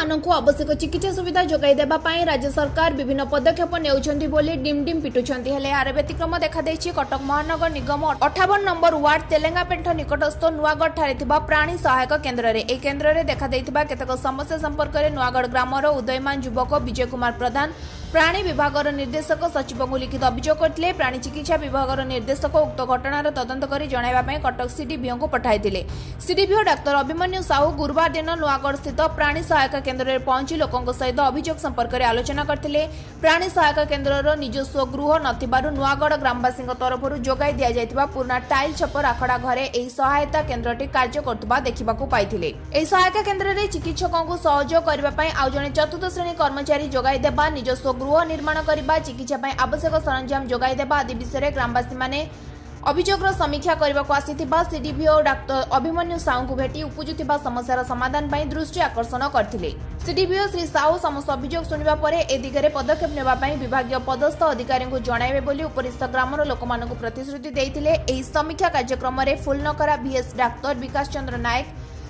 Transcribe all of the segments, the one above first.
मानक आवश्यक चिकित्सा सुविधा जोगाई देबा पई राज्य सरकार विभिन्न पदक्षेप नेउछन्ती बोली डिम पिटुछन्ती हेले यार व्यतिक्रम देखा देछि कटक महानगर निगम 58 नंबर वार्ड तेलेंगापेंठ निकटस्थ नुआगढ़ ठारे थिबा प्राणी सहायक केन्द्र रे ए केन्द्र रे देखा देइथिबा केतक समस्या संपर्क रे नुआगढ़ ग्रामर उदयमान युवक विजय कुमार प्रधान प्राणी विभाग निर्देशक सचिव को लिखित अभियोग करथिले। प्राणी चिकित्सा विभाग निर्देशक उक्त घटनार तदंत करी जणाइबा पई कटक सीडीपीओ को पठाइथिले। सीडीपीओ डाक्टर अभिमन्यु साहू गुरुवार दिन नुआगढ़ स्थित प्राणी सहायक केन्द्र रे पहुंची लोकंक सहित अभियोग संपर्क रे आलोचना करथिले। प्राणी सहायक केन्द्रर निजस्व गृह नथिबारु नुआगढ़ ग्रामवासी तरफरु जोगाई दिया जायतिबा पुराना टाइल छपर आखड़ा घरे एही सहायता केन्द्रटी कार्य करतबा देखिबाकू पाइथिले। एही सहायता केन्द्र रे चिकित्सकंकु सहयोग करबा पई आ जणे चतुर्थ श्रेणी कर्मचारी जोगाई देबा निजस्व गृह निर्माण करबा चिकित्सा पई आवश्यक सरंजाम जोगाई देबा आदि विषय ग्रामवासी माने अभियोगर समीक्षा करने को आसीथिबा सीडीपीओ डाक्टर अभिमन्यु साहू को भेटी उपजुथिबा समस्यार समाधान पई दृष्टि आकर्षण करथिले। सीडीपीओ श्री साहू समस्त अभियोग सुनिबा परे ए दिगरे पदक्षेप नेबा पई विभागीय पदस्थ अधिकारी को जणाइबे बोली उपरिस्थ ग्रामर लोकमानकु प्रतिश्रुति देइथिले। एही समीक्षा कार्यक्रम रे फुलनकरा बीएस डाक्टर विकास चंद्र नायक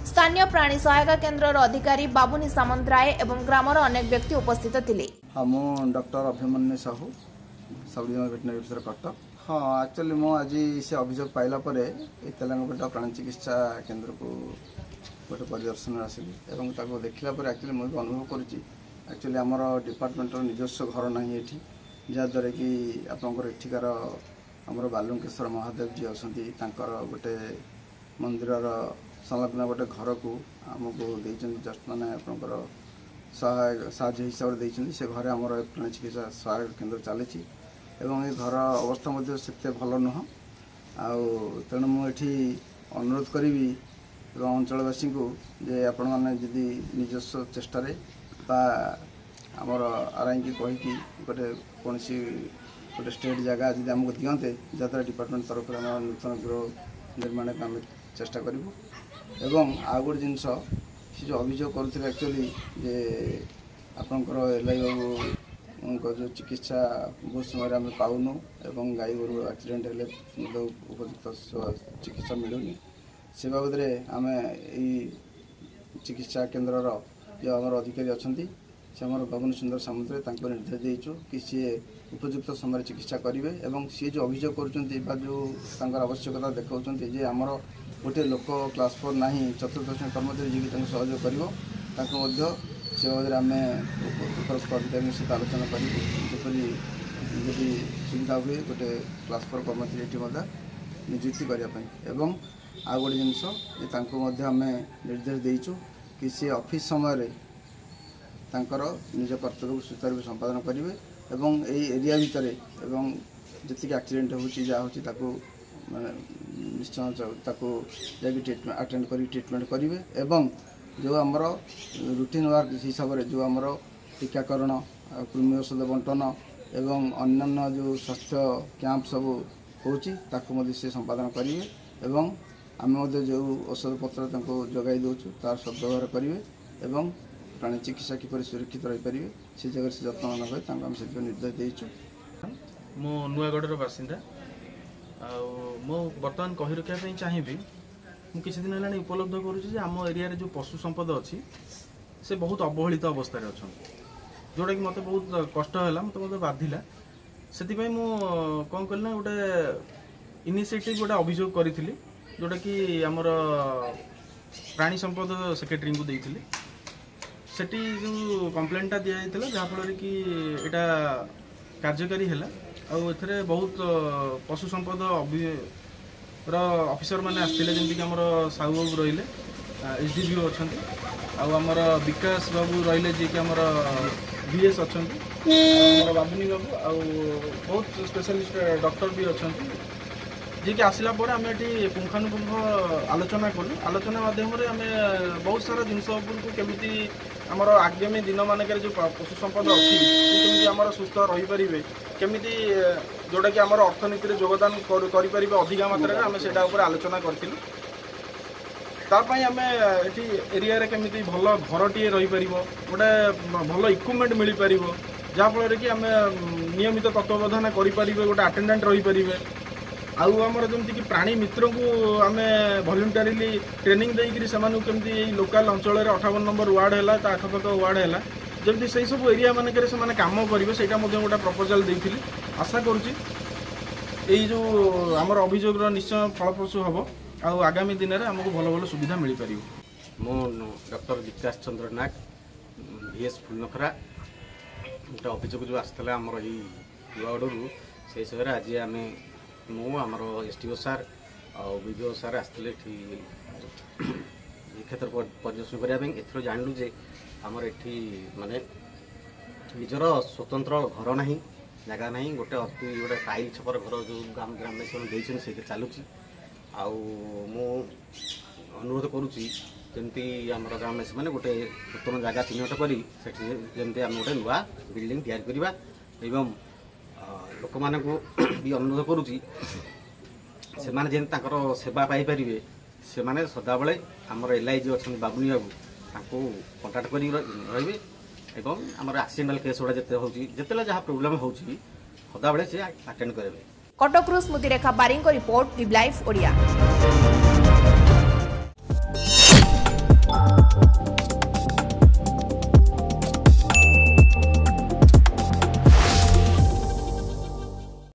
स्थानीय प्राणी सहायक केन्द्र अधिकारी बाबुनी सामंत राय एवं ग्रामर अनेक व्यक्ति उपस्थित थिले। हम doctor Abhimanyu Sahu sub divisional veterinary officer Cuttack. हाँ एक्चुअली मु आज से अभियोग पाइला तेलंगापेंठ प्राणी चिकित्सा केन्द्र को गोटे परिदर्शन आसली और ताको देखला एक्चुअली मुझे अनुभव करुँची एक्चुअली आमर डिपार्टमेंटर निजस्व घर ना ये जहाँद्वारा कि आपंकर एठिकार आमर बालुंकेश्वर महादेव जी अच्छा गोटे मंदिर संलग्न गोटे घर को आमको जस्ट माने आपंकर साहाय्य हिसाब से से घरे आमर प्राणी चिकित्सा सहायक केन्द्र चली एवं ये घर अवस्था मध्य से भल नुह तेणु मुझे अनुरोध करी अंचलवासी को जे आपण मैंने जदि निजस्व चेष्टार आमर आरआई की कहीकि गोटे कौन गोटे स्टेट जगह जब आमको दिंते जहाँद्वारा डिपार्टमेंट तरफ नूतन गृह निर्माण को आम चेष्टा करूँ एवं आउ गोटे जिनस से जो अभियोग करुले एक्चुअली जे आपंकर एलआई बाबू जो चिकित्सा बहुत समय आम पाऊनु एवं गाई गोरु एक्सीडेंट हेल्ले उपयुक्त चिकित्सा मिलूनी से बाबद आम चिकित्सा केन्द्र जो आम अधिकारी अच्छा से आम बाबुनी सुंदर सामंतरे निर्देश देचु कि सी उपयुक्त समय चिकित्सा करेंगे एवं सी जो अभियोग कर जो आवश्यकता देखा आमर गोटे लोक क्लास 4 ना चतुर्थ श्रेणी कर्मचारी जी सहयोग कर से बाबद आम उपरस्थ अधिकारी सहित आलोचना करी सुविधा हुए गोटे क्लास 4 कर्मचारी नियुक्ति करने एवं आउ गोटे जिनस आम निर्देश देचु कि सी ऑफिस समय निज कर्तव्य सुचारू संपादन करेंगे एवं यही एरिया भितर एवं जी एक्सीडेंट हो निश्चय ट्रीटमेंट अटेंड कर ट्रीटमेंट करेंगे एवं जो आमर रूटीन वर्क हिसाब से जो आमर टीकाकरण कृमि औषध बंटन एवं अन्य जो स्वास्थ्य कैंप सब हो संपादन करेंगे एवं आम जो औषध पत्र जगाई दूँ तार सदव्यवहार करेंगे एवं प्राणी चिकित्सा किपर सुरक्षित रही पारे से जगह से जत्न न से निर्देश देचु। मो नुआगढ़ बासिंदा मो बर्तमान कही रखापी चाहिए किसी दिन है उपलब्ध करुँचे आम एरिया जो पशु संपद अच्छी से बहुत अवहेलित अवस्था अच्छा जोटा कि मत बहुत कष्ट है मत बाधिला से कौन कल ना गोटे इनिशिएटिव गोटे अभियोग करी जोटा कि आमर प्राणी संपद सेक्रेटरी को देती सेठी जो कंप्लेंटा दि जाता जहाँफल कि यहाँ कार्यकारी है आउ बहुत पशु संपद ऑफिसर मैंने आसते जमीक आम साहू बाबू रही एसडीपीओ अच्छा आमर विकास बाबू रही जी कि आमर बीएस अच्छा बाबुनी बाबू आ बहुत स्पेशलिस्ट डॉक्टर भी अच्छा जी कि आसला आम ये पुंखानुपुंख आलोचना कलु आलोचना माध्यम आम बहुत सारा जिनस केमी आमर आगामी दिन मानक जो पशु संपद अच्छी केमी आम सुस्थ रहीपर केमी जोटा कि आमर अर्थनीति में योगदान करें अधिका मात्रा आम से आलोचना करूँ तापाई आम ये एरिया केमी भल घरटे रहीपर गोटे भल इक्विपमेंट मिल पार जहाँफल कि आम नियमित तत्वावधान करें गोटे अटेंडेंट रहीपर आमर जमीक प्राणी मित्र को आम भलेंटारिली ट्रेनिंग देकर से लोकाल अंचल 58 नंबर वार्ड है आखपाख वार्ड है जमी से सब एरिया मानक कम करेंगे से गोटे प्रपोजाल देती आशा करुँची जो आमर अभियोग निश्चय फलप्रसू हम आगामी दिन में आमको भल भल सुविधा मिल पार। मो डॉक्टर विकास चंद्र नाग VS फुलनखरा गोटे अभियोग जो आसाला आमर वार्डरू से हिसाब से आज आम आमर SDO सार विडिओ सार आसते क्षेत्र परिदर्शन करने एथर जानलु जे आमर एठी माने निजर स्वतंत्र घर ना जगह ना गोटे अति गोटे टाइल छपर घर जो ग्राम देते से चलुची अनुरोध करुँची जमी आम ग्रामवासी मैंने गोटे नूतन जगह चिन्हट करमती आम गोटे नुआ बिल्डिंग तैयारी करवा एवं लोक मान भी अनुरोध करुँची से माने जेन सेवा पाइपर से माने सदाबले आमर LIG अच्छा बाबुनी बाबू कंटाक्ट कर रे एवं आमर एक्सीडेंटल केस गुड़ा जिते होते जहाँ प्रोब्लेम हो सदाबले से अटेंड करेंगे। कटकरू स्मृतिरेखा बारी रिपोर्ट लिव लाइव ओडिया।